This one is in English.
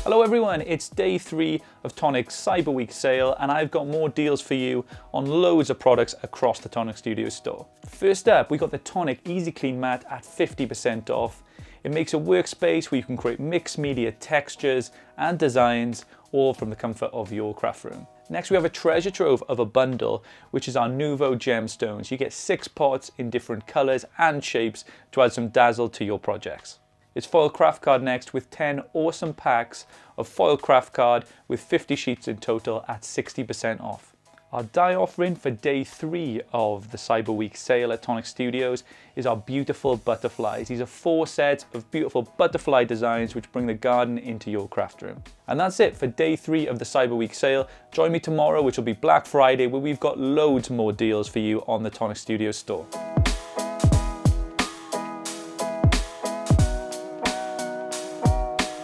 Hello everyone, it's day 3 of Tonic's Cyber Week sale and I've got more deals for you on loads of products across the Tonic Studio store. First up, we got the Tonic Easy Clean mat at 50% off. It makes a workspace where you can create mixed media textures and designs, all from the comfort of your craft room. Next we have a treasure trove of a bundle, which is our Nouveau gemstones. You get 6 pots in different colours and shapes to add some dazzle to your projects. It's foil craft card next with 10 awesome packs of foil craft card with 50 sheets in total at 60% off. Our die offering for day 3 of the Cyber Week sale at Tonic Studios is our beautiful butterflies. These are 4 sets of beautiful butterfly designs which bring the garden into your craft room. And that's it for day 3 of the Cyber Week sale. Join me tomorrow, which will be Black Friday, where we've got loads more deals for you on the Tonic Studios store.